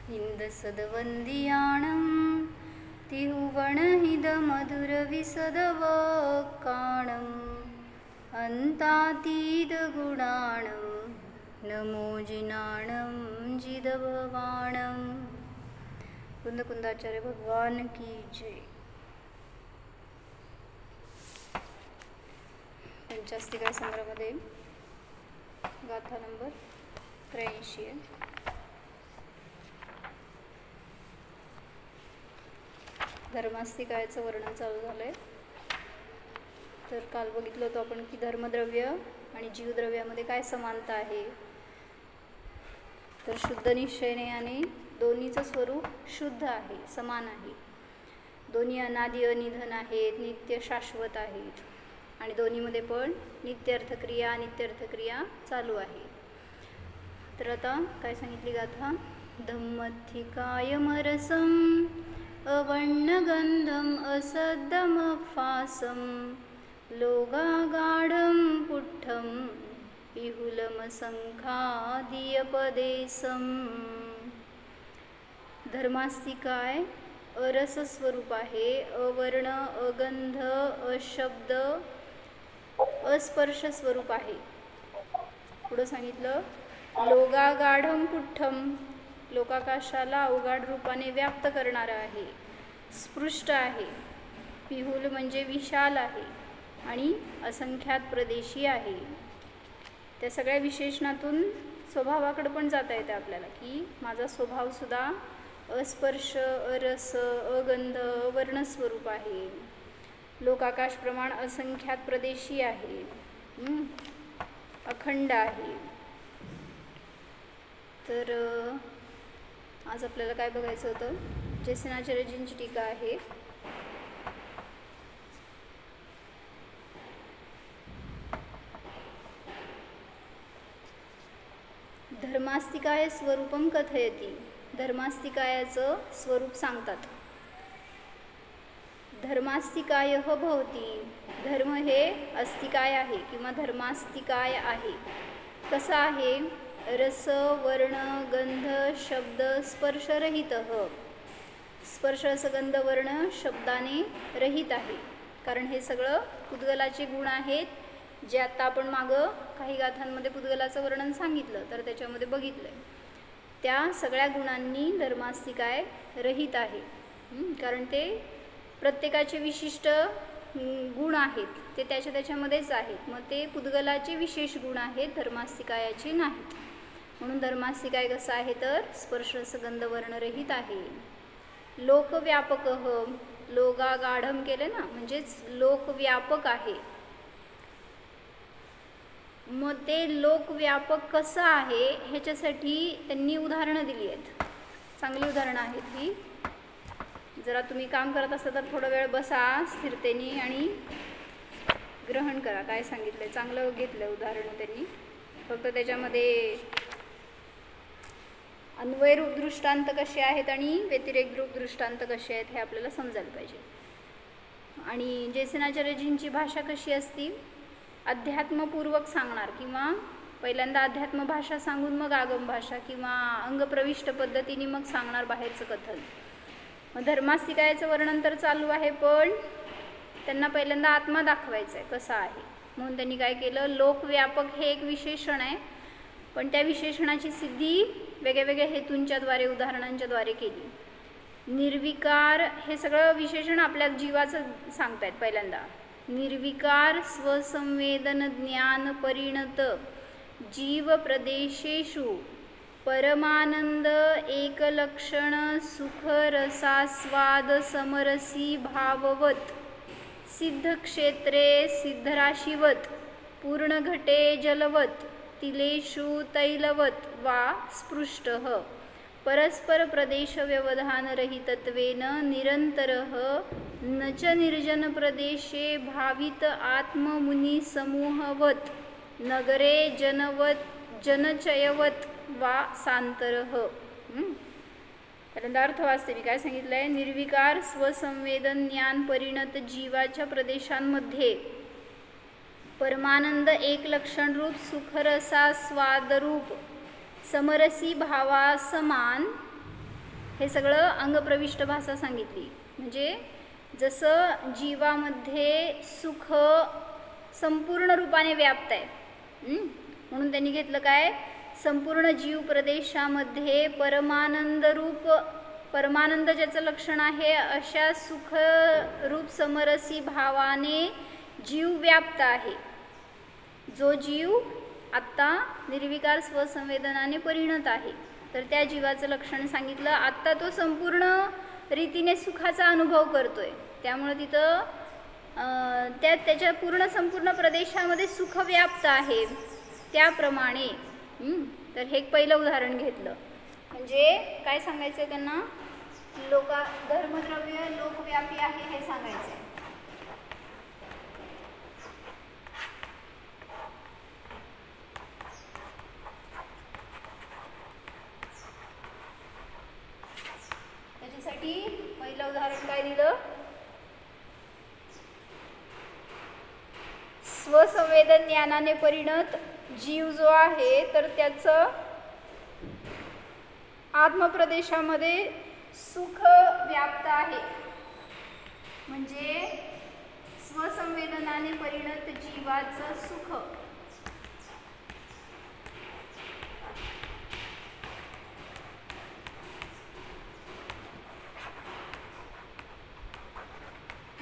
इंदसदवंदियाणं तिहुवणहिदमधुरविसदवकाणम् अन्तातीतगुणाणं नमो जिनाणं जिदभवाणं। कुंदकुंदाचार्य भगवान की जय। पंचास्तिका संग्रहामध्ये गाथा नंबर 83 आहे। धर्मास्तिकायाचं वर्णन चालू झालं आहे। तर काल बघितलं होतं आपण की धर्मद्रव्य आणि जीवद्रव्यामध्ये काय समानता आहे। तर शुद्ध निश्चयने आणि दोन्हीचं स्वरूप शुद्ध आहे, समान आहे। दोन्ही अनादि अनिधन आहेत, नित्य शाश्वत आहेत आणि दोन्हीमध्ये पण नित्यर्थक्रिया अनित्यर्थक्रिया चालू आहे। तर आता काय सांगितली गाथा? धम्मत्थिकायमरसं अवर्णगंधम असद्दमफासं लोगागाढं पुट्ठं विहुलमसंखादियपदेशं। धर्मास्तिकाय अरस स्वरूप आहे, अवर्ण अगंध अशब्द अस्पर्श स्वरूप आहे। पुढं सांगितलं लोगागाढं पुट्ठं, लोकाकाशाला अवघाड रूपाने व्याप्त करणारा आहे, स्पृष्ट आहे। पिहुल म्हणजे विशाल आहे आणि असंख्यात प्रदेशी आहे। त्या सगळ्या विशेषणातून स्वभावाकडे पण जाता येते आपल्याला की माझा स्वभाव सुद्धा अस्पर्श अरस अगंध वर्णस्वरूप आहे, लोकाकाश प्रमाण असंख्यात प्रदेशी आहे, अखंड आहे। तर आज आपल्याला काय बघायचं होतं? जयसेनाचार्यजींची टीका आहे। धर्मास्तिकाय स्वरूपम कथयति, धर्मास्तिकायाचं स्वरूप सांगतात। धर्मास्तिकाय भवती, धर्म हे अस्तिकाय आहे किंवा धर्मास्तिकाय आहे। कसा आहे? रस वर्ण गंध शब्द स्पर्शरहित, स्पर्श रसगंध वर्ण शब्दाने रहित आहे। कारण हे सगळं पुद्गलाचे गुण आहेत, जे आता आपण मागं काही गाथांमध्ये पुद्गलाचं वर्णन सांगितलं तर त्याच्यामध्ये बघितलंय। त्या सगळ्या गुणांनी धर्मास्तिकाय रहित आहे, कारण ते प्रत्येकाचे विशिष्ट गुण आहेत, ते त्याच्यामध्येच आहेत। मग ते पुद्गलाचे विशेष गुण आहेत, धर्मास्तिकायाचे नाहीत। म्हणून धर्मास्तिकाय कसा आहे तर स्पर्श रसगंध वर्णरहित आहे। लोकव्यापक, लोगागाढम केले ना, म्हणजेच लोकव्यापक आहे। मग ते लोकव्यापक कसं आहे ह्याच्यासाठी त्यांनी उदाहरणं दिली आहेत, चांगली उदाहरणं आहेत ही। जरा तुम्ही काम करत असाल तर थोडा वेळ बसा स्थिरतेने आणि ग्रहण करा काय सांगितलंय। चांगलं घेतलं उदाहरणं त्यांनी, फक्त त्याच्यामध्ये अन्वयरूप दृष्टांत कसे आहेत आणि व्यतिरेकरूप दृष्टांत कसे आहेत हे आपल्याला समजायला पाहिजे। आणि जयसेनाचार्यजींची भाषा कशी असती? अध्यात्मपूर्वक सांगणार, किंवा पहिल्यांदा अध्यात्म भाषा सांगून मग आगम भाषा किंवा अंगप्रविष्ट पद्धतीने मग सांगणार बाहेरचं कथन। मग धर्मास्तिकायाचं वर्णन तर चालू आहे, पण त्यांना पहिल्यांदा आत्मा दाखवायचा आहे कसा आहे। म्हणून त्यांनी काय केलं? लोकव्यापक हे एक विशेषण आहे, पण त्या विशेषणाची सिद्धी वेगळ्या हेतूंच्याद्वारे उदाहरणांच्याद्वारे केली। निर्विकार हे सगळं विशेषण आपल्या जीवाचं सांगतायत। पहिल्यांदा निर्विकार स्वसंवेदन ज्ञान परिणत जीव प्रदेशेषु परमानंद एकलक्षण सुख रसास्वाद समरसी भाववत सिद्धक्षेत्रे सिद्धराशिवत पूर्णघटे जलवत तिलेषु तैलवत वा स्पृष्टः परस्पर प्रदेश व्यवधान रहितत्वेन निरंतरः न च निर्जन प्रदेशे भावित आत्ममुनि समूहवत नगरे जनवत जनचयवत वा सांतरः। पहिल्यांदा अर्थ वाचते मी काय सांगितलंय। निर्विकार स्वसंवेदन ज्ञान परिणत जीवाच्या प्रदेशांमध्ये परमानंद एक लक्षण रूप सुखरसा स्वादरूप समरसी भावा समान हे सगळं अंगप्रविष्ट भाषा सांगितली. म्हणजे जसं जीवामध्ये सुख संपूर्ण रूपाने व्याप्त आहे, म्हणून त्यांनी घेतलं काय, संपूर्ण जीव प्रदेशामध्ये परमानंद ज्याचं लक्षण आहे अशा सुखरूप समरसी भावाने जीव व्याप्त आहे. जो जीव आत्ता निर्विकार स्वसंवेदनाने परिणत आहे, तर त्या जीवाचं लक्षण सांगितलं. आत्ता तो संपूर्ण रीतीने सुखाचा अनुभव करतोय, त्यामुळे तिथं त्याच्या संपूर्ण प्रदेशामध्ये सुख व्याप्त आहे. त्याप्रमाणे तर हे एक पहिलं उदाहरण घेतलं. म्हणजे काय सांगायचं आहे त्यांना, धर्मद्रव्य लोकव्यापी आहे हे सांगायचं आहे. त्याच्यासाठी पहिलं उदाहरण काय दिलं, स्वसंवेदन ज्ञानाने परिणत जीव जो आहे तर त्याचं आत्मप्रदेशामध्ये सुख व्याप्त आहे. म्हणजे स्वसंवेदनाने परिणत जीवाचं सुख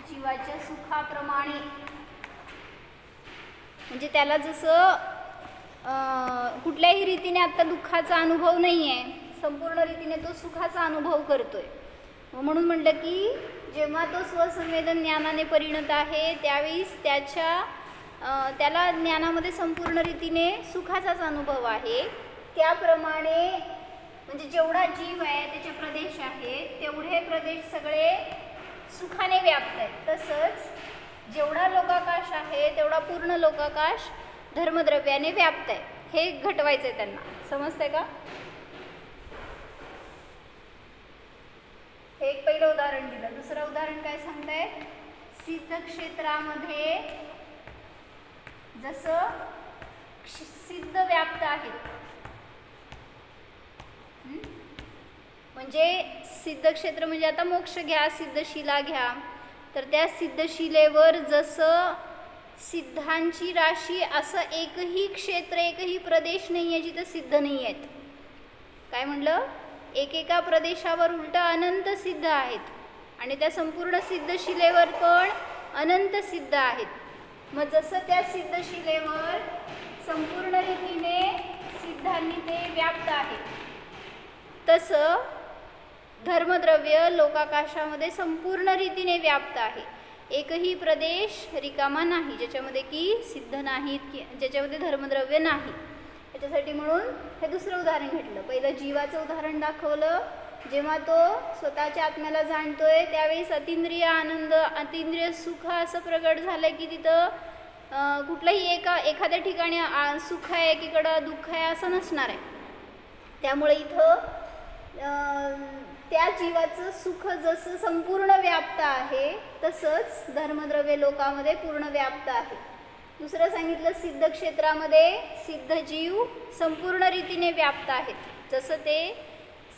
जीवाच्या सुखाप्रमाणे, म्हणजे त्याला जसं कुठल्याही रीतीने आत्ता दुःखाचा अनुभव नाही आहे, संपूर्ण रीतीने तो सुखाचा अनुभव करतोय. म्हणून म्हटलं की जेव्हा तो स्वसंवेदन ज्ञानाने परिणत आहे त्यावेळीस त्याला ज्ञानामध्ये संपूर्ण रीतीने सुखाचाच अनुभव आहे. त्याप्रमाणे म्हणजे जेवढा जीव आहे त्याचे प्रदेश आहे तेवढे प्रदेश सगळे सुखाने व्याप्त आहेत. तसंच जेवढा लोकाकाश आहे तेवढा पूर्ण लोकाकाश धर्मद्रव्याने व्याप्त आहे. हे घटवायचं आहे त्यांना. समजतंय का? हे एक पहिलं उदाहरण दिलं. दुसरं उदाहरण काय सांगताय, सिद्ध क्षेत्रामध्ये जसं सिद्ध व्याप्त आहेत, म्हणजे सिद्ध क्षेत्र म्हणजे आता मोक्ष घ्या, सिद्धशिला घ्या, तर त्या सिद्धशिलेवर जसं सिद्धांची राशी असं एकही क्षेत्र एकही प्रदेश नाही आहे जिथं सिद्ध नाही आहेत. काय म्हणलं, एकेका प्रदेशावर उलट अनंत सिद्ध आहेत आणि त्या संपूर्ण सिद्धशिलेवर पण अनंत सिद्ध आहेत. मग जसं त्या सिद्धशिलेवर संपूर्ण रीतीने सिद्धांनी ते व्याप्त आहे तसं धर्मद्रव्य लोकाकाशामध्ये संपूर्ण रीतीने व्याप्त आहे. एकही प्रदेश रिकामा नाही ज्याच्यामध्ये की सिद्ध नाहीत, की ज्याच्यामध्ये धर्मद्रव्य नाही. त्याच्यासाठी म्हणून हे दुसरं उदाहरण घेतलं. पहिलं जीवाचं उदाहरण दाखवलं. जेव्हा तो स्वतःच्या आत्म्याला जाणतोय त्यावेळेस अतिंद्रिय आनंद, अतिंद्रिय सुख असं प्रगट झालं की तिथं कुठलंही एखाद्या ठिकाणी सुख आहे, एकीकडं दुःख आहे असं नसणार आहे. त्यामुळे इथं त्या जीवाचं सुख जसं संपूर्ण व्याप्त आहे तसंच धर्मद्रव्य लोकामध्ये पूर्ण व्याप्त आहे. दुसरं सांगितलं, सिद्ध क्षेत्रामध्ये सिद्ध जीव संपूर्ण रीतीने व्याप्त आहेत. जसं ते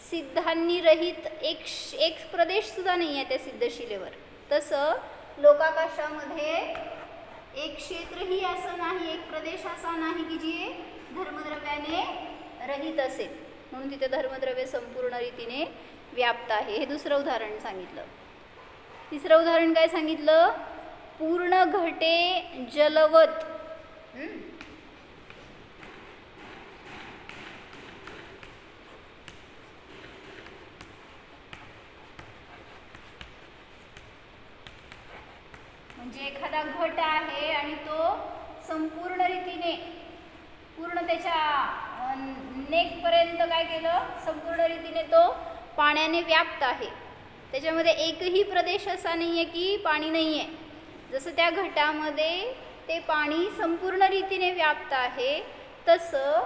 सिद्धांनी रहित एक प्रदेशसुद्धा नाही आहे त्या सिद्धशिलेवर, तसं लोकाकाशामध्ये एक क्षेत्रही असं नाही, एक प्रदेश असा नाही की जे धर्मद्रव्याने रहित असेल. म्हणून तिथे धर्मद्रव्य संपूर्ण रीतीने व्याप्त आहे. हे दुसरं उदाहरण सांगितलं. तिसरं उदाहरण काय सांगितलं, पूर्ण घटे जलवत. म्हणजे एखादा घट आहे आणि तो संपूर्ण रीतीने पूर्ण त्याच्या नेकपर्यंत काय केलं, संपूर्ण रीतीने तो पाण्याने व्याप्त आहे. त्याच्यामध्ये एकही प्रदेश असा नाही आहे की पाणी नाही आहे. जसं त्या घटामध्ये ते पाणी संपूर्ण रीतीने व्याप्त आहे तसं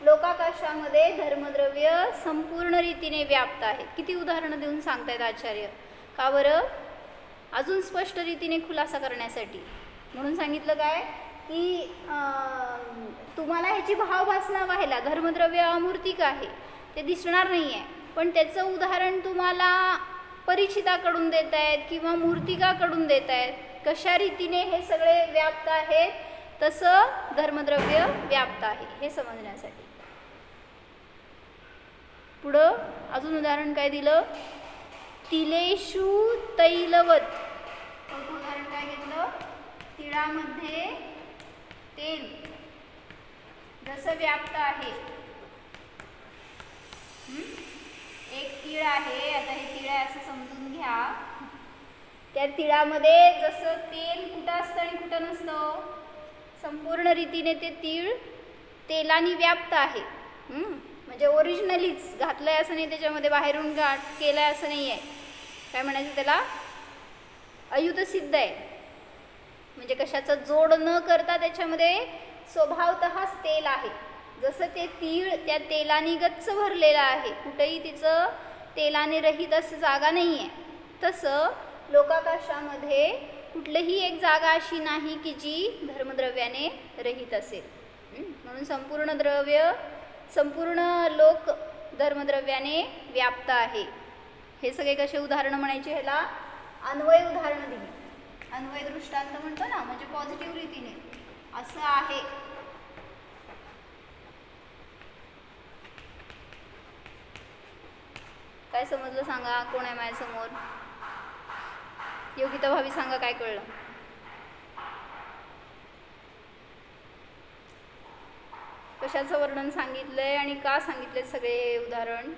लोकाकाशामध्ये धर्मद्रव्य संपूर्ण रीतीने व्याप्त आहे. किती उदाहरणं देऊन सांगतायत आचार्य. का बरं, अजून स्पष्ट रीतीने खुलासा करण्यासाठी. म्हणून सांगितलं काय की तुम्हाला ह्याची भावभासना व्हायला धर्मद्रव्य अमूर्तिक आहे, ते दिसणार नाही आहे. पण त्याचं उदाहरण तुम्हाला परिचिताकडून देत आहेत किंवा मूर्तिकाकडून देत आहेत. कशा रीतीने हे सगळे व्याप्त आहेत तसं धर्मद्रव्य व्याप्त आहे हे समजण्यासाठी. पुढं अजून उदाहरण काय दिलं, तिलेषु तैलवत. उदाहरण काय घेतलं, तिळामध्ये तेल जसं व्याप्त आहे. एक तीळ आहे, आता हे तीळ आहे असं समजून घ्या. त्या तिळामध्ये जसं तेल कुठं असतं आणि कुठं नसतं, संपूर्ण रीतीने ते तीळ तेलाने व्याप्त आहे. म्हणजे ओरिजिनलीच घातलंय असं नाही, त्याच्यामध्ये बाहेरून केलंय असं नाही आहे. काय म्हणायचं त्याला, अयुत सिद्ध आहे. म्हणजे कशाचा जोड न करता त्याच्यामध्ये स्वभावतःच तेल आहे. जसं ते तीळ त्या तेलाने गच्च भरलेलं आहे, कुठेही तिचं तेलाने रहित असं जागा नाही आहे. तसं लोकाकाशामध्ये कुठलीही एक जागा अशी नाही की जी धर्मद्रव्याने रहित असेल. म्हणून संपूर्ण लोक धर्मद्रव्याने व्याप्त आहे. हे सगळे कसे उदाहरणं म्हणायचे, ह्याला अन्वय उदाहरणं दिली. अन्वय दृष्टांत म्हणतो ना, म्हणजे पॉझिटिव्ह रीतीने असं आहे. काय समजलं सांगा, कोण आहे माझ्यासमोर? योगिता भाभी सांगा काय कळलं. कशाचं वर्णन सांगितलंय आणि का सांगितले सगळे उदाहरण?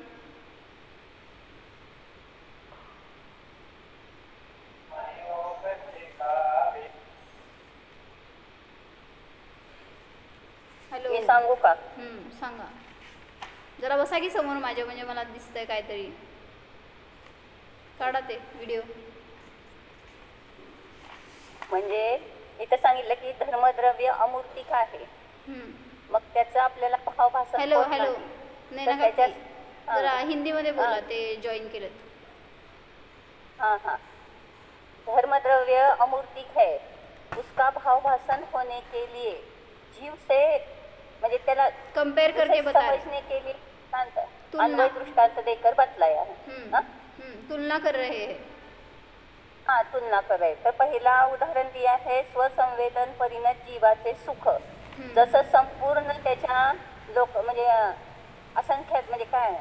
हॅलो, सांगू का? सांगा. जरा बसा की समोर माझ्या, म्हणजे मला दिसतंय काहीतरी. काढा ते व्हिडिओ. म्हणजे इथं सांगितलं की धर्मद्रव्य अमूर्तिक आहे. मग त्याचं आपल्याला भावभाषा. हॅलो नाही ना, जरा हिंदीमध्ये बोला, ते जॉईन केलं. हाँ, धर्मद्रव्य अमूर्तिक है, उसका भावभाषण होने के लिए जीव से, म्हणजे त्याला कंपेयर करके समझने के लिए अन्वय दृष्टांत देकर बतलाया है. तुलना कर रहे हैं. हाँ, तुलना कर रहे. तर पहिला उदाहरण दिया है स्वसंवेदन परिणत जीवाचे सुख. जसं संपूर्ण त्याच्या लोक म्हणजे असंख्यात, म्हणजे काय,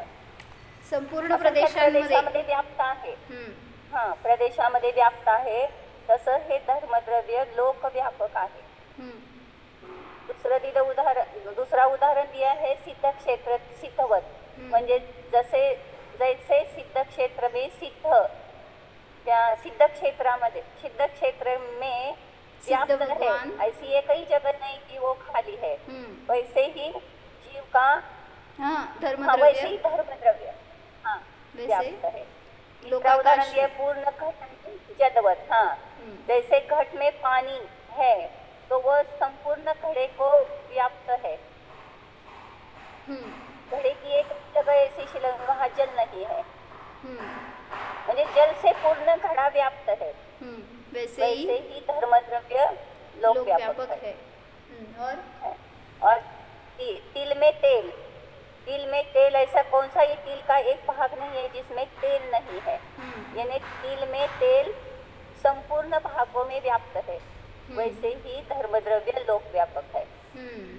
संपूर्ण प्रदेशामध्ये व्याप्त आहे. प्रदेशामध्ये व्याप्त आहे, तसं हे धर्मद्रव्य लोकव्यापक आहे. दुसरा उदाहरण दिया है सिद्ध क्षेत्र सिद्धवत. म्हणजे जैसे सिद्ध क्षेत्र में सिद्ध, त्या सिद्ध क्षेत्र में व्याप्त है, ऐसी एक ही जगह नहीं कि वो खाली है. वैसे ही जीव का वैसे ही धर्मद्रव्य व्याप्त है. दूसरा उदाहरण दिया पूर्ण घट जदवत. जैसे घट में पानी है तो वह संपूर्ण घड़े को व्याप्त है. घड़े की एक जगह ऐसी शिलंग, वहाँ जल नहीं है. म्हणजे जल से पूर्ण घड़ा व्याप्त है. वैसे ही धर्मद्रव्य लोक व्यापक है. और तिल में तेल ऐसा कौन सा ये तिल का एक भाग नहीं है जिसमें तेल नहीं है. यानी तिल में तेल संपूर्ण भागों में व्याप्त है. वैसे ही धर्मद्रव्य लोक व्यापक है.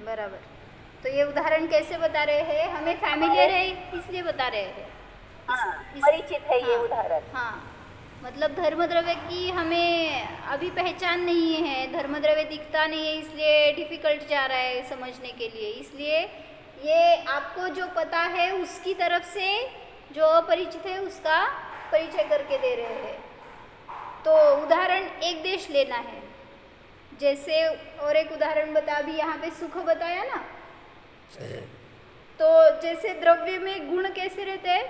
बराबर. तो ये उदाहरण कैसे बता रहे हैं, हमें फैमिलियर है इसलिए बता रहे हैं. परिचित है ये उदाहरण. मतलब धर्मद्रव्य की हमें अभी पहचान नहीं है, धर्मद्रव्य दिखता नहीं है, इसलिए डिफिकल्ट जा रहा है समझने के लिए. इसलिए ये आपको जो पता है उसकी तरफ से जो अपरिचित है उसका परिचय करके दे रहे हैं. तो उदाहरण एक देश लेना है. जैसे और एक उदाहरण बता, अभी यहाँ पे सुख बताया ना, तो जैसे द्रव्य में गुण कैसे रहते हैं,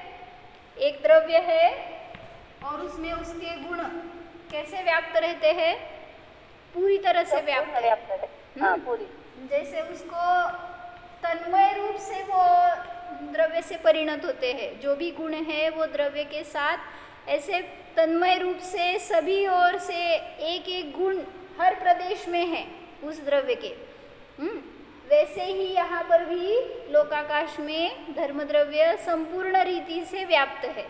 एक द्रव्य है और उसमें उसके गुण कैसे व्याप्त रहते हैं, पूरी तरह से व्याप्त है. पूरी. जैसे उसको तन्मय रूप से वो द्रव्य से परिणत होते हैं. जो भी गुण है वो द्रव्य के साथ ऐसे तन्मय रूप से सभी ओर से एक एक गुण हर प्रदेश में है उस द्रव्य के. वैसे ही यहाँ पर भी लोकाकाश में धर्मद्रव्य संपूर्ण रीति से व्याप्त है।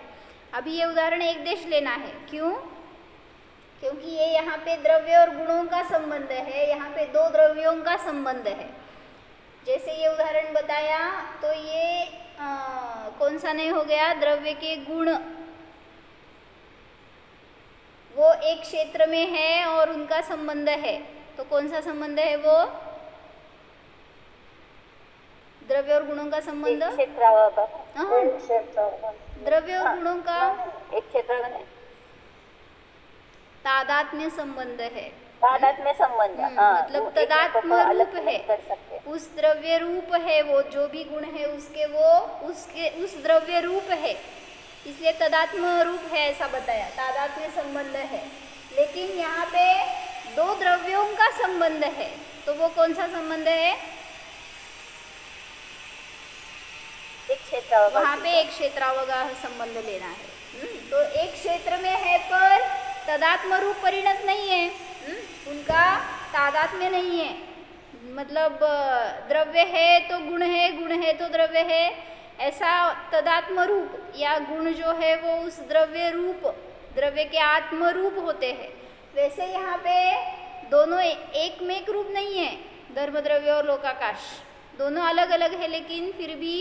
अभी ये उदाहरण एक देश लेना है, क्यों? क्योंकि ये यहाँ पे द्रव्य और गुणों का संबंध है, यहाँ पे दो द्रव्यों का संबंध है। जैसे ये उदाहरण बताया तो ये कौन सा नहीं हो गया, द्रव्य के गुण वो एक क्षेत्र में है और उनका संबंध है, तो कौन सा संबंध है वो? द्रव्य और गुणों का संबंध, द्रव्य और गुणों का एक क्षेत्र में तादात्म्य संबंध है। तादात्म्य संबंध, मतलब तदात्म रूप है, उस द्रव्य रूप है, वो जो भी गुण है उसके वो उसके उस द्रव्य रूप है, इसलिए तदात्म रूप है ऐसा बताया, तादात्म्य संबंध है। लेकिन यहाँ पे दो द्रव्यों का संबंध है, तो वो कौन सा संबंध है? एक क्षेत्र, वहाँ पे एक क्षेत्रावगाह संबंध लेना है। तो एक क्षेत्र में है पर तदात्म रूप परिणत नहीं है, उनका तादात्म्य नहीं है, मतलब द्रव्य है तो गुण है, गुण है तो द्रव्य है, ऐसा तदात्म रूप या गुण जो है वो उस द्रव्य रूप, द्रव्य के आत्म रूप होते हैं। वैसे यहाँ पे दोनों एक में एक रूप नहीं है, धर्मद्रव्य और लोकाकाश दोनों अलग अलग है, लेकिन फिर भी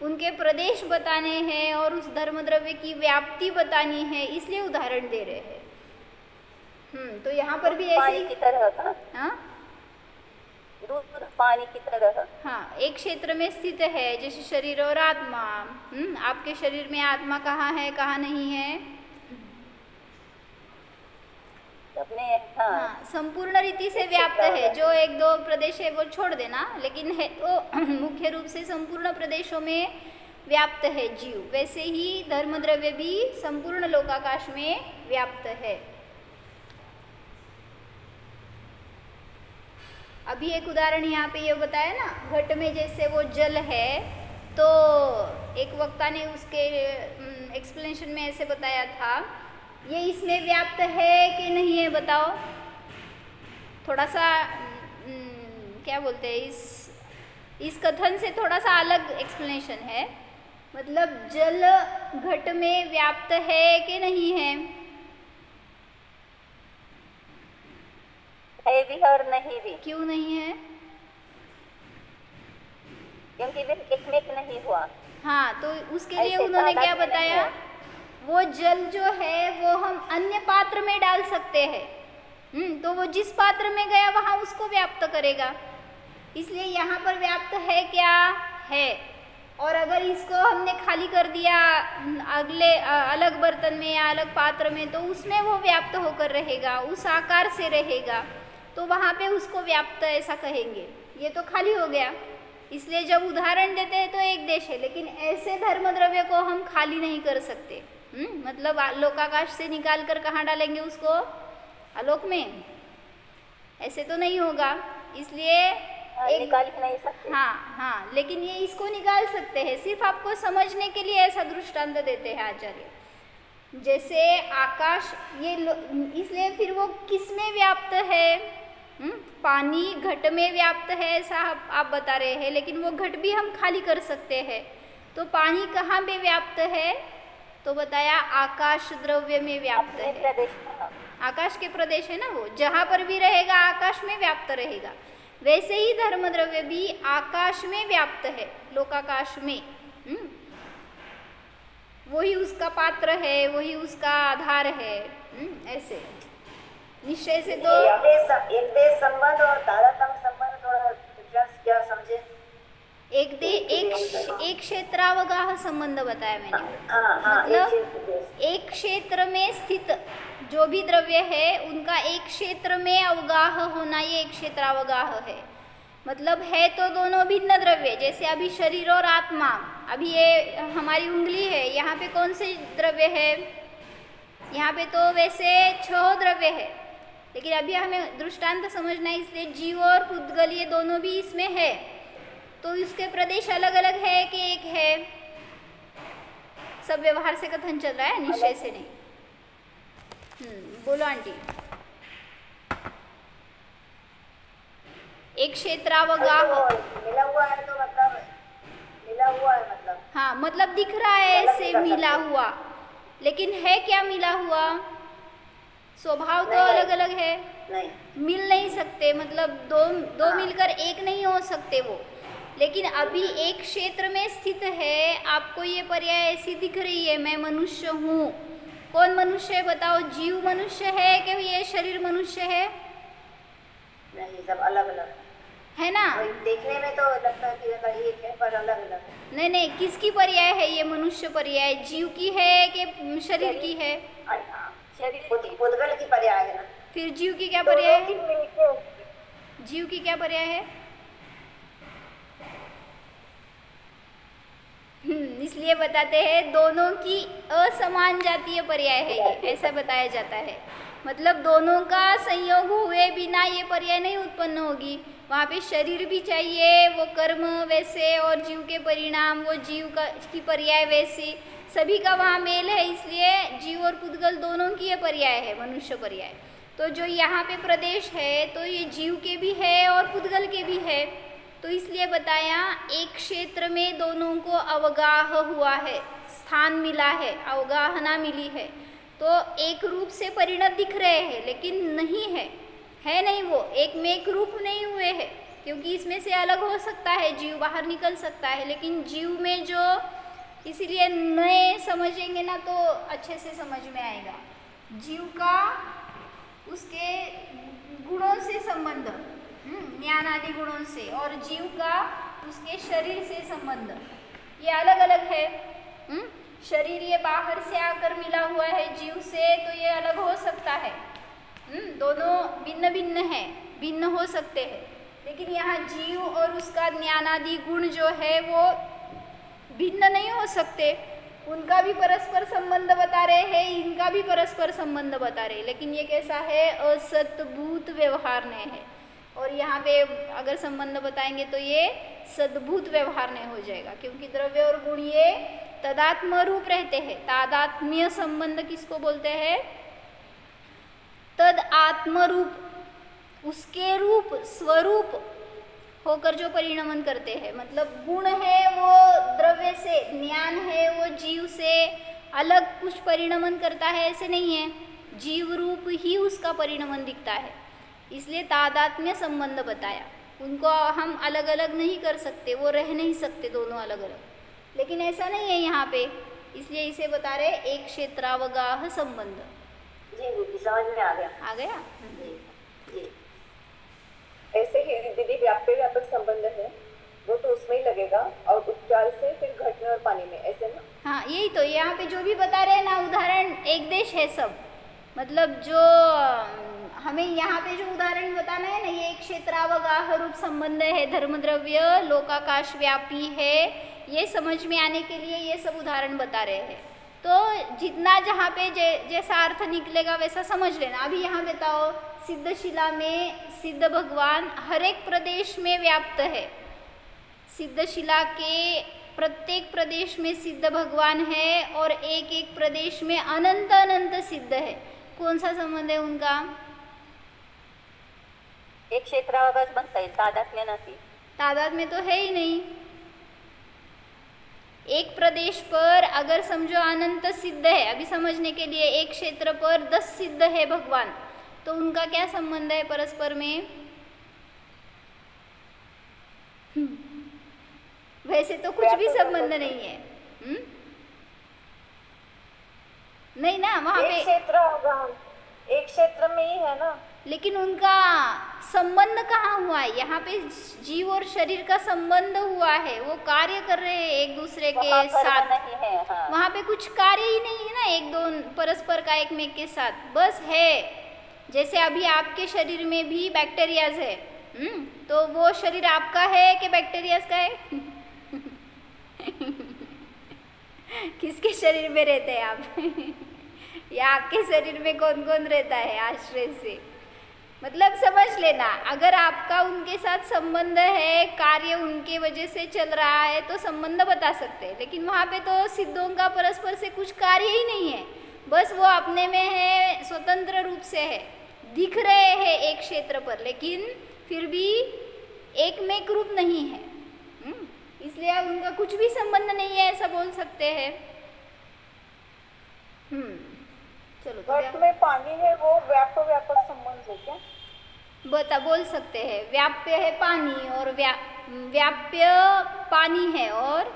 उनके प्रदेश बताने हैं और उस धर्मद्रव्य की व्याप्ति बतानी है, इसलिए उदाहरण दे रहे हैं। तो यहाँ पर भी ऐसे की तरह का, हाँ, दूध पानी की तरह, हाँ, एक क्षेत्र में स्थित है, जैसे शरीर और आत्मा। आपके शरीर में आत्मा कहाँ है, कहाँ नहीं है? हाँ, संपूर्ण रीति से व्याप्त है, जो एक दो प्रदेश है वो छोड़ देना, लेकिन है तो मुख्य रूप से संपूर्ण प्रदेशों में व्याप्त है जीव। वैसे ही धर्मद्रव्य भी संपूर्ण लोकाकाश में व्याप्त है। अभी एक उदाहरण यहाँ पे ये बताया ना, घट में जैसे वो जल है, तो एक वक्ता ने उसके एक्सप्लेनेशन में ऐसे बताया था, ये इसमें व्याप्त है कि नहीं है बताओ? थोड़ा सा क्या बोलते हैं, इस कथन से थोड़ा सा अलग एक्सप्लेनेशन है, मतलब जल घट में व्याप्त है कि नहीं है? है भी और नहीं भी। क्यों नहीं है? क्योंकि वे एक में नहीं हुआ। हाँ, तो उसके लिए उन्होंने क्या बताया, वो जल जो है वो हम अन्य पात्र में डाल सकते हैं, तो वो जिस पात्र में गया वहाँ उसको व्याप्त करेगा, इसलिए यहाँ पर व्याप्त है क्या? है। और अगर इसको हमने खाली कर दिया अगले अलग बर्तन में या अलग पात्र में, तो उसमें वो व्याप्त होकर रहेगा, उस आकार से रहेगा, तो वहाँ पे उसको व्याप्त ऐसा कहेंगे। ये तो खाली हो गया, इसलिए जब उदाहरण देते हैं तो एक देश है, लेकिन ऐसे धर्मद्रव्य को हम खाली नहीं कर सकते। मतलब लोकाकाश से निकाल कर कहाँ डालेंगे उसको? आलोक में? ऐसे तो नहीं होगा, इसलिए निकाल नहीं सकते। हाँ, लेकिन ये इसको निकाल सकते हैं, सिर्फ आपको समझने के लिए ऐसा दृष्टांत देते हैं आचार्य। जैसे आकाश, ये इसलिए फिर वो किस में व्याप्त है? पानी घट में व्याप्त है ऐसा आप बता रहे हैं, लेकिन वो घट भी हम खाली कर सकते हैं, तो पानी कहाँ पे व्याप्त है? तो बताया आकाश द्रव्य में व्याप्त है, आकाश के प्रदेश है ना, वो जहाँ पर भी रहेगा आकाश में व्याप्त रहेगा। वैसे ही धर्मद्रव्य भी आकाश में व्याप्त है, लोकाकाश में। वही उसका पात्र है, वही उसका आधार है। ऐसे निश्चय से तो एक देश संबंध और तारतम्य संबंध थोड़ा डिफरेंस क्या समझे? एक क्षेत्रावगाह संबंध बताया मैंने। मतलब एक क्षेत्र में स्थित जो भी द्रव्य है उनका एक क्षेत्र में अवगाह होना, ये एक क्षेत्रावगाह है। मतलब है तो दोनों भिन्न द्रव्य, जैसे अभी शरीर और आत्मा, अभी ये हमारी उंगली है, यहाँ पे कौन से द्रव्य है? यहाँ पे तो वैसे 6 द्रव्य है, लेकिन अभी हमें दृष्टांत समझना है, इसलिए जीव और पुद्गल ये दोनों भी इसमें है, तो इसके प्रदेश अलग अलग है कि एक है? सब व्यवहार से कथन चल रहा है, निश्चय से नहीं। बोलो आंटी। एक क्षेत्रावगाह। मिला हुआ है तो मतलब मिला हुआ है, मतलब हाँ, मतलब दिख रहा है ऐसे मिला हुआ, लेकिन है क्या मिला हुआ? स्वभाव तो अलग अलग है, नहीं मिल नहीं सकते, मतलब दो मिलकर एक नहीं हो सकते वो। लेकिन अभी एक क्षेत्र में स्थित है, आपको ये पर्याय ऐसी दिख रही है, मैं मनुष्य हूँ। कौन मनुष्य है बताओ? जीव मनुष्य है कि ये शरीर मनुष्य है? नहीं, सब अलग अलग है ना। देखने में तो लगता है कि एक है पर अलग अलग है। नहीं नहीं, किसकी पर्याय है ये? मनुष्य पर्याय जीव की है कि शरीर की है? शरीर पुद्गल की पर्याय है ना। फिर जीव की क्या पर्याय है? जीव की क्या पर्याय है? इसलिए बताते हैं दोनों की असमान जातीय पर्याय है ये, ऐसा बताया जाता है। मतलब दोनों का संयोग हुए बिना ये पर्याय नहीं उत्पन्न होगी। वहाँ पे शरीर भी चाहिए, वो कर्म वैसे, और जीव के परिणाम वो जीव का की पर्याय वैसी, सभी का वहाँ मेल है। इसलिए जीव और पुद्गल दोनों की ये पर्याय है, मनुष्य पर्याय। तो जो यहाँ पे प्रदेश है तो ये जीव के भी है और पुद्गल के भी है, तो इसलिए बताया एक क्षेत्र में दोनों को अवगाह हुआ है, स्थान मिला है, अवगाहना मिली है। तो एक रूप से परिणत दिख रहे हैं, लेकिन नहीं है नहीं, वो एक में एक रूप नहीं हुए हैं, क्योंकि इसमें से अलग हो सकता है, जीव बाहर निकल सकता है। लेकिन जीव में जो, इसीलिए नए समझेंगे ना तो अच्छे से समझ में आएगा। जीव का उसके गुणों से संबंध, ज्ञान आदि गुणों से, और जीव का उसके शरीर से संबंध, ये अलग अलग है। शरीर ये बाहर से आकर मिला हुआ है जीव से, तो ये अलग हो सकता है। दोनों भिन्न भिन्न है, भिन्न हो सकते हैं। लेकिन यहाँ जीव और उसका ज्ञानादि गुण जो है वो भिन्न नहीं हो सकते। उनका भी परस्पर संबंध बता रहे हैं, इनका भी परस्पर संबंध बता रहे हैं, लेकिन ये कैसा है? असतभूत व्यवहार ने है। और यहाँ पे अगर संबंध बताएंगे तो ये सद्भूत व्यवहार नहीं हो जाएगा, क्योंकि द्रव्य और गुण ये तदात्म रूप रहते हैं। तादात्म्य संबंध किसको बोलते हैं? तद आत्म रूप, उसके रूप स्वरूप होकर जो परिणमन करते हैं। मतलब गुण है वो द्रव्य से, ज्ञान है वो जीव से अलग कुछ परिणमन करता है, ऐसे नहीं है। जीव रूप ही उसका परिणमन दिखता है, इसलिए तादात्म्य संबंध बताया। उनको हम अलग अलग नहीं कर सकते, वो रह नहीं सकते दोनों अलग अलग, लेकिन ऐसा नहीं है यहाँ पे, इसलिए इसे बता रहे एक क्षेत्रावगाह संबंध। जी समझ में आ गया। आ गया? जी। ऐसे ही दीदी व्याप्य व्यापक संबंध है, वो तो उसमें ही लगेगा, और उपचार से फिर घटने और पानी में, ऐसे ना। हाँ, यही तो यहाँ पे जो भी बता रहे हैं ना, उदाहरण एक देश है सब। मतलब जो हमें यहाँ पे जो उदाहरण बताना है ना, ये एक क्षेत्रावगाह रूप संबंध है, धर्म द्रव्य लोकाकाश व्यापी है, ये समझ में आने के लिए ये सब उदाहरण बता रहे हैं। तो जितना जहाँ पे जैसा अर्थ निकलेगा वैसा समझ लेना। अभी यहाँ बताओ, सिद्धशिला में सिद्ध भगवान हर एक प्रदेश में व्याप्त है। सिद्धशिला के प्रत्येक प्रदेश में सिद्ध भगवान है, और एक एक प्रदेश में अनंत अनंत सिद्ध है। कौन सा संबंध है उनका? एक क्षेत्रावगाह बनता है, तादात्म्य नहीं। तादात्म्य तो है ही नहीं। एक प्रदेश पर अगर समझो अनंत सिद्ध है, अभी समझने के लिए एक क्षेत्र पर 10 सिद्ध है भगवान, तो उनका क्या संबंध है परस्पर में? वैसे तो कुछ भी संबंध नहीं है। नहीं ना, वहाँ पे एक क्षेत्र में ही है ना, लेकिन उनका संबंध कहाँ हुआ है? यहाँ पे जीव और शरीर का संबंध हुआ है, वो कार्य कर रहे हैं एक दूसरे के साथ। नहीं है, हाँ। वहाँ पे कुछ कार्य ही नहीं है ना एक दो परस्पर का एक में के साथ, बस है। जैसे अभी आपके शरीर में भी बैक्टीरियाज है, तो वो शरीर आपका है कि बैक्टीरियाज का है? किसके शरीर में रहते हैं आप? या आपके शरीर में कौन कौन रहता है आश्रय से? मतलब समझ लेना, अगर आपका उनके साथ संबंध है, कार्य उनके वजह से चल रहा है, तो संबंध बता सकते हैं। लेकिन वहाँ पे तो सिद्धों का परस्पर से कुछ कार्य ही नहीं है, बस वो अपने में है, स्वतंत्र रूप से है, दिख रहे हैं एक क्षेत्र पर, लेकिन फिर भी एकमेक रूप नहीं है, इसलिए उनका कुछ भी संबंध नहीं है ऐसा बोल सकते हैं। चलो तो घट में पानी है वो व्यापक संबंध है क्या? बोल सकते हैं व्याप्य है पानी और व्याप्य पानी है, और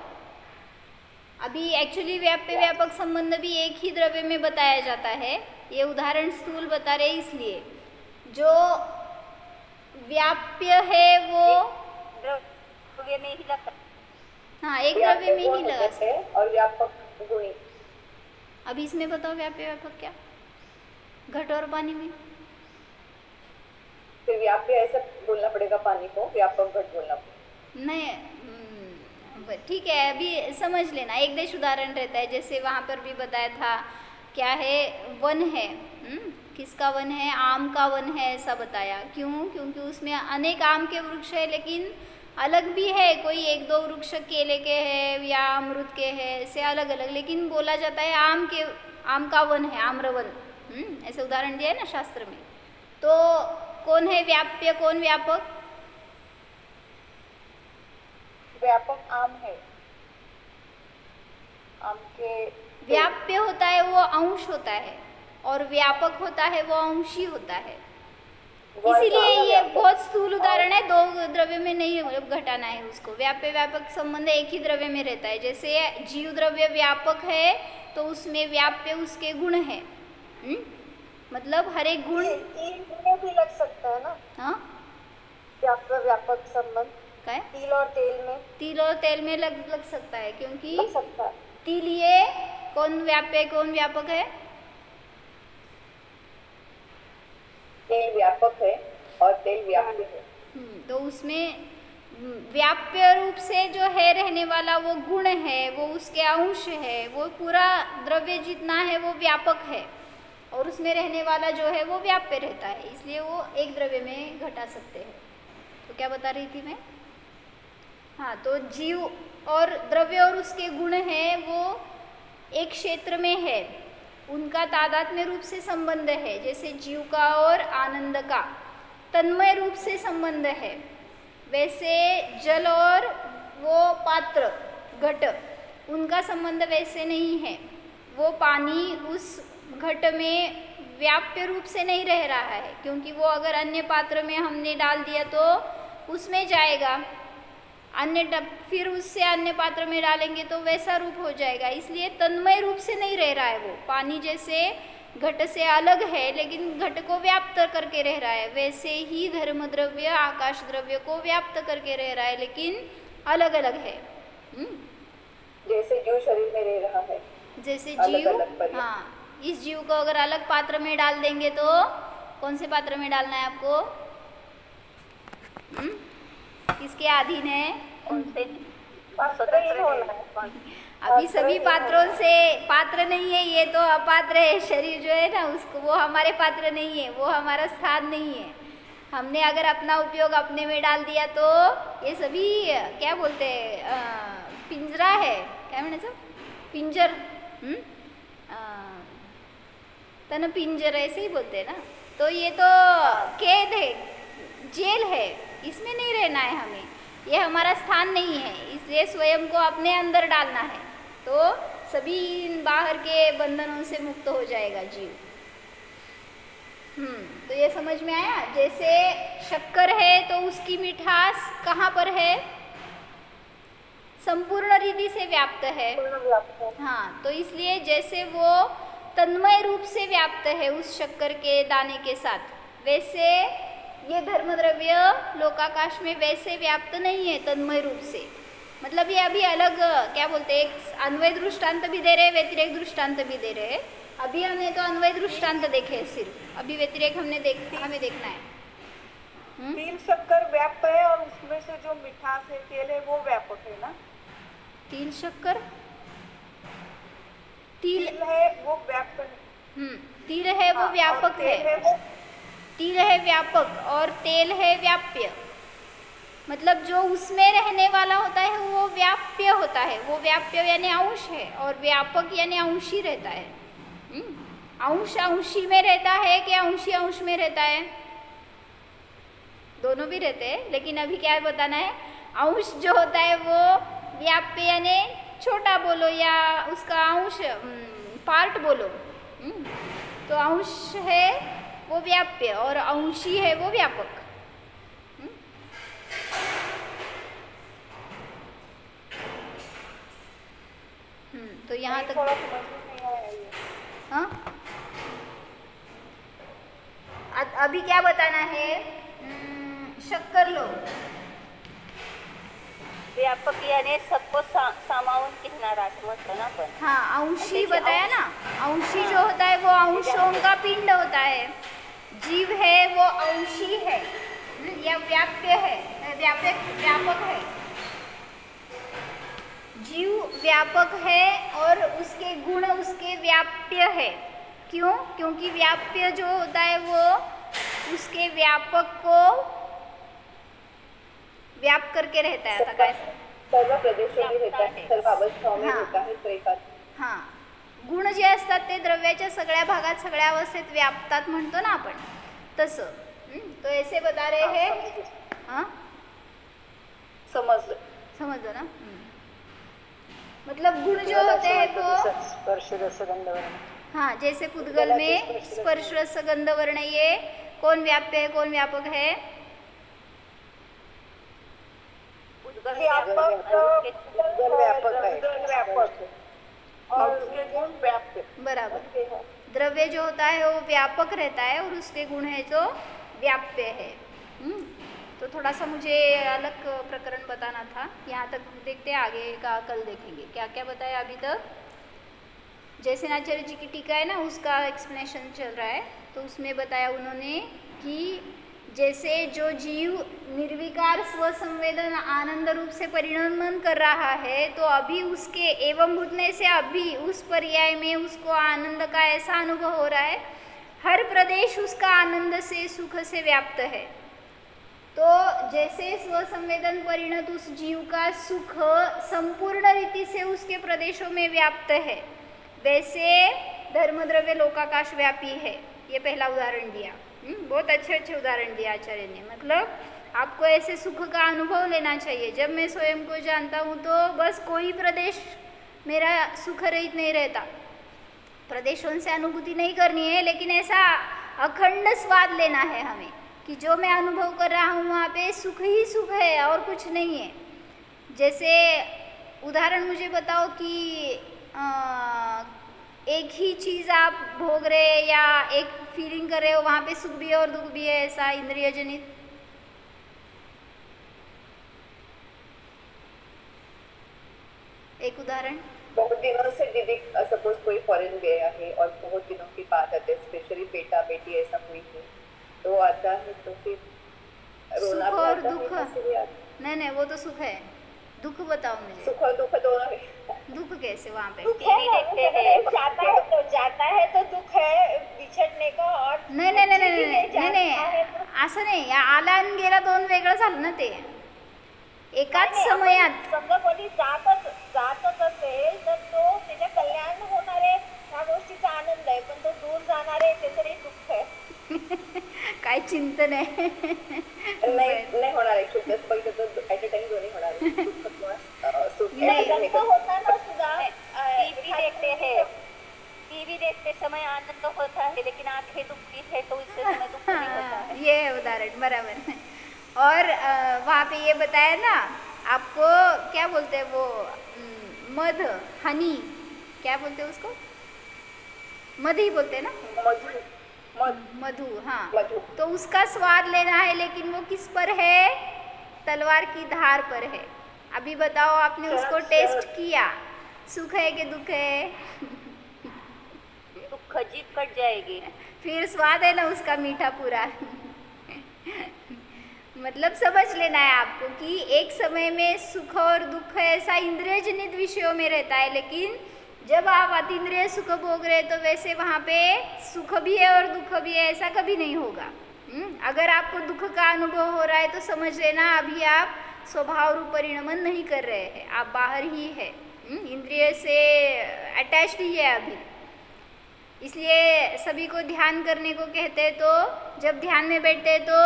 अभी एक्चुअली व्याप्य व्यापक संबंध भी एक ही द्रव्य में बताया जाता है। ये उदाहरण स्थूल बता रहे इसलिए जो व्याप्य है वो द्रव्य में ही लगता, हाँ एक द्रव्य में ही लगा है और व्यापक गुणी। अब इसमें बताओ व्याप्य व्यापक क्या, घट और पानी में? फिर व्याप्य ऐसा बोलना पड़ेगा, पानी को व्यापक घट बोलना पड़ेगा। नहीं ठीक है, अभी समझ लेना। एक देश उदाहरण रहता है, जैसे वहाँ पर भी बताया था क्या है, वन है, किसका वन है? आम का वन है, ऐसा बताया। क्यों? क्योंकि उसमें अनेक आम के वृक्ष है, लेकिन अलग भी है, कोई एक दो वृक्ष केले के है या अमरूद के है, ऐसे अलग अलग, लेकिन बोला जाता है आम का वन है, आम्रवन। ऐसे उदाहरण दिया है ना शास्त्र में। तो कौन है व्याप्य, कौन व्यापक? व्यापक आम है, आम के व्याप्य होता है वो अंश होता है, और व्यापक होता है वो अंशी होता है। इसीलिए ये बहुत स्थूल उदाहरण है, दो द्रव्य में नहीं घटाना है उसको। व्याप्य व्यापक संबंध एक ही द्रव्य में रहता है। जैसे जीव द्रव्य व्यापक है तो उसमें व्याप्य उसके गुण है, मतलब हर एक गुण भी लग सकता है ना। हाँ, व्याप्य व्यापक संबंध क्या है? तिल और तेल में, तिल और तेल में लग सकता है, क्योंकि लग सकता है। तिल ये कौन व्याप्य कौन व्यापक है? तेल व्यापक है और तेल व्याप्य है। तो उसमें व्याप्य रूप से जो है रहने वाला वो गुण है, वो उसके अंश है, वो पूरा द्रव्य जितना है वो व्यापक है, और उसमें रहने वाला जो है वो व्याप्य रहता है, इसलिए वो एक द्रव्य में घटा सकते हैं। तो क्या बता रही थी मैं? हाँ, तो जीव और द्रव्य और उसके गुण हैं वो एक क्षेत्र में है, उनका तादात्म्य रूप से संबंध है। जैसे जीव का और आनंद का तन्मय रूप से संबंध है, वैसे जल और वो पात्र घट, उनका संबंध वैसे नहीं है। वो पानी उस घट में व्याप्य रूप से नहीं रह रहा है, क्योंकि वो अगर अन्य पात्र में हमने डाल दिया तो उसमें जाएगा, फिर उससे अन्य पात्र में डालेंगे तो वैसा रूप हो जाएगा, इसलिए तन्मय रूप से नहीं रह रहा है। वो पानी जैसे घट से अलग है लेकिन घट को व्याप्त करके रह रहा है, वैसे ही धर्म द्रव्य आकाश द्रव्य को व्याप्त करके रह रहा है, लेकिन अलग अलग है। जैसे जीव शरीर में रह रहा है, जैसे जीव, हाँ, इस जीव को अगर अलग पात्र में डाल देंगे तो कौन से पात्र में डालना है आपको? किसके अधीन है? अभी सभी पात्रों से पात्र नहीं है, ये तो अपात्र है। शरीर जो है ना उसको, वो हमारे पात्र नहीं है, वो हमारा स्थान नहीं है। हमने अगर अपना उपयोग अपने में डाल दिया तो ये सभी क्या बोलते हैं, पिंजरा है, क्या मैंने सब पिंजर, तन पिंजर ऐसे ही बोलते हैं ना। तो ये तो कैद है, जेल है, इसमें नहीं रहना है हमें, ये हमारा स्थान नहीं है, इसलिए स्वयं को अपने अंदर डालना है, तो सभी बाहर के बंधनों से मुक्त हो जाएगा जीव। तो ये समझ में आया? जैसे शक्कर है तो उसकी मिठास कहाँ पर है? संपूर्ण रीति से व्याप्त है। हाँ, तो इसलिए जैसे वो तन्मय रूप से व्याप्त है उस शक्कर के दाने के साथ, वैसे ये धर्म द्रव्य लोकाकाश में वैसे व्याप्त नहीं है तन्मय रूप से। मतलब ये अभी अलग क्या बोलते हैं, एक अन्वय दृष्टांत भी दे रहे, व्यतिरेक दृष्टांत भी दे रहे। अभी हमने तो अन्वय दृष्टांत देखे सिर्फ, अभी व्यतिरेक हमें देखना है। तिल शक्कर व्याप्त है और उसमें से जो मिठास है, तेल है, वो व्यापक है ना। तिल शक्कर, तिल है वो व्यापक, तिल है वो व्यापक है, तिल है व्यापक और तेल है व्याप्य। मतलब जो उसमें रहने वाला होता है वो व्याप्य होता है, वो व्याप्य यानी अंश है, और व्यापक यानी अंशी रहता है। अंश अंशी में रहता है कि अंशी अंश में रहता है? दोनों भी रहते हैं, लेकिन अभी क्या बताना है, अंश जो होता है वो व्याप्य यानी छोटा बोलो या उसका अंश पार्ट बोलो। तो अंश है वो व्याप्य और अंशी है वो व्यापक। तो यहाँ तक हाँ, अभी क्या बताना है, शक्कर लो। व्यापक यानी सबको सामावून घेणारा असं म्हटलं ना आपण। हाँ, अंशी बताया ना, अंशी जो होता है वो अंशों का पिंड होता है। जीव है वो अंशी है या व्याप्य है, व्यापक है। जीव व्यापक है और उसके गुण उसके व्याप्य है। क्यों? क्योंकि व्याप्य जो होता है वो उसके व्यापक को व्याप करके रहता है। कैसे? सर्व प्रदेशों में रहता है, सर्व अवस्थाओं में रहता है, त्रैकाल। हाँ, गुण जे असतात ते द्रव्याच्या सगळ्या भागात सगळ्या अवस्थेत व्यापतात म्हणतो ना आपण, तसं। तो ऐसे बता रहे हैं। हाँ, समझो ना। मतलब गुण जो होते हैं वो स्पर्श रस गंध वर्ण। हाँ, जैसे पुद्गल में स्पर्श रस गंध वर्ण, ये कौन व्याप्य है कौन व्यापक है? बराबर। द्रव्य जो होता है वो व्यापक रहता है और उसके गुण है जो व्याप्य है। तो थोड़ा सा मुझे अलग प्रकरण बताना था, यहाँ तक देखते हैं, आगे का कल देखेंगे। क्या क्या बताया अभी तक? जयसेनाचार्य जी की टीका है ना, उसका एक्सप्लेनेशन चल रहा है। तो उसमें बताया उन्होंने कि जैसे जो जीव निर्विकार स्वसंवेदन आनंद रूप से परिणमन कर रहा है, तो अभी उसके एवं भूतने से अभी उस पर्याय में उसको आनंद का ऐसा अनुभव हो रहा है, हर प्रदेश उसका आनंद से सुख से व्याप्त है। तो जैसे स्वसंवेदन परिणत उस जीव का सुख संपूर्ण रीति से उसके प्रदेशों में व्याप्त है, वैसे धर्मद्रव्य लोकाकाश व्यापी है। ये पहला उदाहरण दिया। बहुत अच्छे उदाहरण दिया आचार्य ने। मतलब आपको ऐसे सुख का अनुभव लेना चाहिए। जब मैं स्वयं को जानता हूँ तो बस कोई प्रदेश मेरा सुख रहित नहीं रहता, प्रदेशों से अनुभूति नहीं करनी है, लेकिन ऐसा अखंड स्वाद लेना है हमें कि जो मैं अनुभव कर रहा हूँ वहाँ पे सुख ही सुख है और कुछ नहीं है। जैसे उदाहरण मुझे बताओ कि एक ही चीज़ आप भोग रहे या एक फीलिंग कर रहे हो, वहाँ पे सुख भी है और दुख भी है, ऐसा इंद्रिय जनित। एक उदाहरण, बहुत दिनों से दीदी सपोज कोई फॉरेन गया है और बहुत दिनों की बात आते हैं, स्पेशली बेटा बेटी ऐसा कोई है तो आता है, तो फिर रोना सुख भी और आता दुख। है। नहीं, वो तो सुख है। दुख बताओ मुझे। सुख और दुख दोनों है। दुख कैसे वहाँ पे? जाता है तो दुख है बिछड़ने का, और नाही असं नाही, आला आणि गेला दोन वेगळं झालं ना ते। एकाच समयात समजा कोणी जातच असेल तर तो त्याच्या कल्याण होणारे ह्या गोष्टीचा आनंद आहे, पण तो दूर जाणार आहे त्याचं दुःख आहे। काय चिंतन आहे? नाही होणार आहे, जस्ट पहिलं तर ॲट अ टाइम दोन्ही होणार नहीं होता ना सुधा। टीवी देखते समय आनंद होता है, लेकिन आंखें दुखती है तो इससे समय दुख नहीं होता है। ये उदाहरण बराबर। और वहाँ पे ये बताया ना आपको, क्या बोलते हैं वो, मध, हनी, क्या बोलते हैं उसको? मध ही बोलते हैं ना, मधु। हाँ, तो उसका स्वाद लेना है, लेकिन वो किस पर है? तलवार की धार पर है। अभी बताओ, आपने उसको टेस्ट किया, सुख है कि दुख है? दुख जीत कट जाएगी, फिर स्वाद है ना उसका मीठा पूरा। मतलब समझ लेना है आपको कि एक समय में सुख और दुख ऐसा इंद्रिय जनित विषयों में रहता है, लेकिन जब आप अतीन्द्रिय सुख भोग रहे तो वैसे वहाँ पे सुख भी है और दुख भी है, ऐसा कभी नहीं होगा। अगर आपको दुख का अनुभव हो रहा है तो समझ लेना अभी आप स्वभाव रूप परिणमन नहीं कर रहे हैं, आप बाहर ही है, इंद्रिय से अटैच्ड ही है अभी। इसलिए सभी को ध्यान करने को कहते हैं। तो जब ध्यान में बैठते हैं तो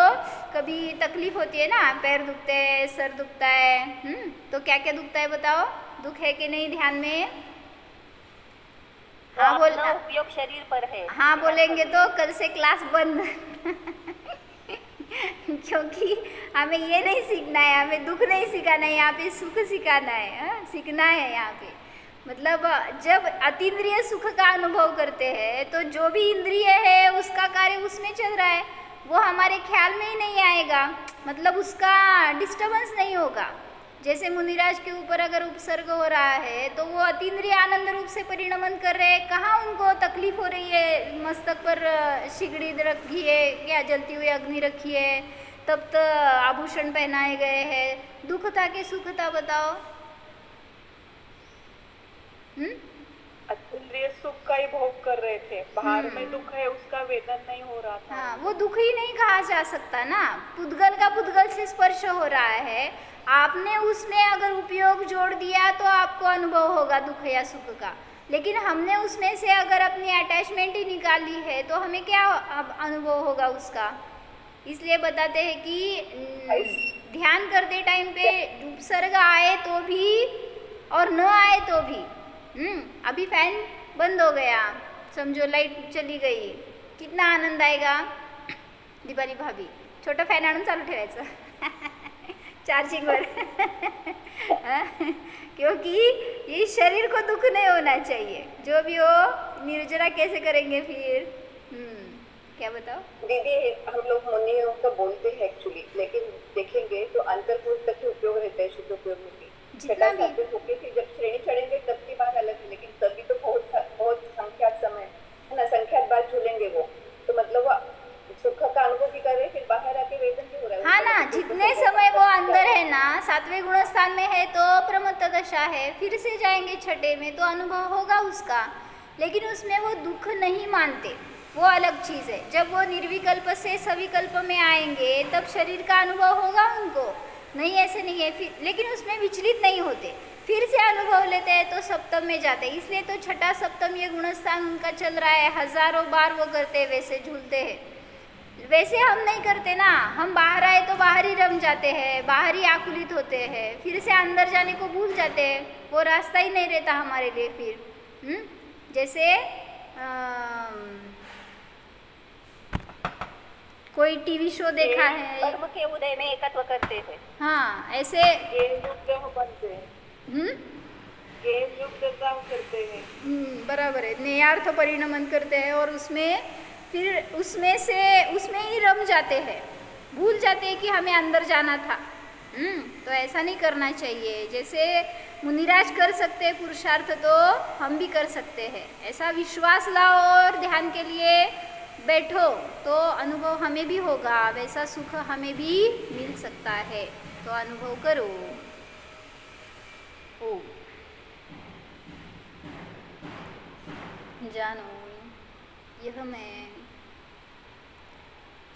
कभी तकलीफ होती है ना, पैर दुखते हैं, सर दुखता है, तो क्या क्या दुखता है बताओ, दुख है कि नहीं ध्यान में? हाँ बोल, उपयोग शरीर पर है। हाँ बोलेंगे तो कल से क्लास बंद क्योंकि हमें ये नहीं सीखना है, हमें दुख नहीं सिखाना है, यहाँ पे सुख सिखाना है, सीखना है यहाँ पे। मतलब जब अतीन्द्रिय सुख का अनुभव करते हैं तो जो भी इंद्रिय है उसका कार्य उसमें चल रहा है, वो हमारे ख्याल में ही नहीं आएगा, मतलब उसका डिस्टर्बेंस नहीं होगा। जैसे मुनिराज के ऊपर अगर उपसर्ग हो रहा है तो वो अतीन्द्रिय आनंद रूप से परिणमन कर रहे हैं, कहाँ उनको तकलीफ हो रही है, मस्तक पर शिगड़ी रखी है या जलती हुई अग्नि रखी है, तब तो आभूषण पहनाए गए हैं, दुख था कि सुख था बताओ? अतीन्द्रिय सुख का ही भोग कर रहे थे, बाहर में दुख है उसका वेदन नहीं हो रहा था। हाँ, वो दुख ही नहीं कहा जा सकता ना, पुद्गल का पुद्गल से स्पर्श हो रहा है, आपने उसमें अगर उपयोग जोड़ दिया तो आपको अनुभव होगा दुख या सुख का, लेकिन हमने उसमें से अगर अपनी अटैचमेंट ही निकाली है तो हमें क्या अब अनुभव होगा उसका। इसलिए बताते हैं कि ध्यान करते टाइम पे उपसर्ग आए तो भी और न आए तो भी, अभी फैन बंद हो गया, समझो लाइट चली गई, कितना आनंद आएगा दीपाली भाभी, छोटा फॅन आणून चालू ठेवायचं चार्जिंगवर क्योंकि ये शरीर को दुख नहीं होना चाहिए, जो भी हो निर्जरा कैसे करेंगे फिर। क्या बताओ दीदी, हम लोग मुनियों का बोलते हैं एक्चुअली, लेकिन देखेंगे तो अंतर्पुर तक ही उपयोग रहता है, शुद्ध उपयोग में भी जितना भी होके फिर जब श्रेणी चढ़ेंगे तब की बात अलग है, लेकिन तभी तो बहुत संख्यात समय है ना, संख्यात बात झूलेंगे वो, तो मतलब सुख का अनुभव भी कर रहे, फिर बाहर आके वेदन भी हो रहा है। हाँ ना, जितने समय वो अंदर है ना, 7वें गुणस्थान में है तो प्रमत्त दशा है, फिर से जाएंगे छठे में तो अनुभव होगा उसका, लेकिन उसमें वो दुख नहीं मानते, वो अलग चीज़ है। जब वो निर्विकल्प से सविकल्प में आएंगे तब शरीर का अनुभव होगा उनको, नहीं ऐसे नहीं है फिर, लेकिन उसमें विचलित नहीं होते, फिर से अनुभव लेते हैं तो सप्तम में जाते हैं। इसलिए तो छठा सप्तम ये गुणस्थान उनका चल रहा है, हजारों बार वो करते हैं, वैसे झूलते हैं। वैसे हम नहीं करते ना, हम बाहर आए तो बाहर ही रम जाते हैं, बाहर ही आकुलित होते हैं, फिर से अंदर जाने को भूल जाते हैं, वो रास्ता ही नहीं रहता हमारे लिए फिर। जैसे कोई टीवी शो देखा है, कर्म के उदय में एकत्व करते थे। हाँ ऐसे बनते हैं, करते हैं, बराबर है, नेयार्थ परिणमन करते हैं और उसमें फिर उसमें ही रम जाते हैं, भूल जाते हैं कि हमें अंदर जाना था। तो ऐसा नहीं करना चाहिए, जैसे मुनिराज कर सकते हैं पुरुषार्थ तो हम भी कर सकते हैं, ऐसा विश्वास लाओ और ध्यान के लिए बैठो तो अनुभव हमें भी होगा, वैसा सुख हमें भी मिल सकता है, तो अनुभव करो। ओ जानो यह मैं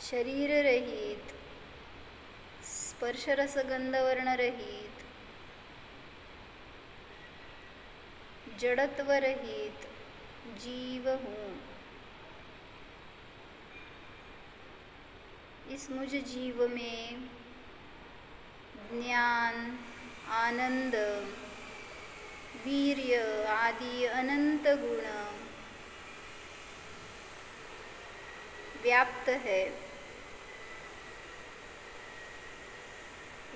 शरीर रहित, स्पर्श रस गंध वर्ण रहित, जड़त्व रहित जीव हूँ। इस मुझ जीव में ज्ञान, आनंद, वीर्य आदि अनंत गुण व्याप्त है।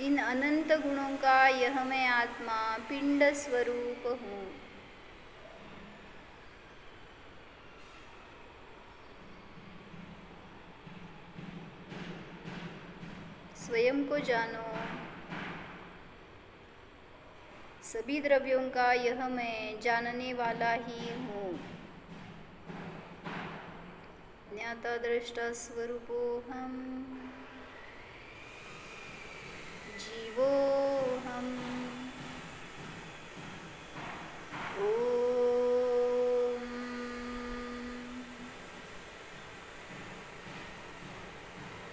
इन अनंत गुणों का यह मैं आत्मा पिंड स्वरूप हूँ। स्वयं को जानो, सभी द्रव्यों का यह मैं जानने वाला ही हूँ। ज्ञाता दृष्टा स्वरूपो हम, जीवो हम। ओम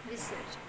विसर्जन।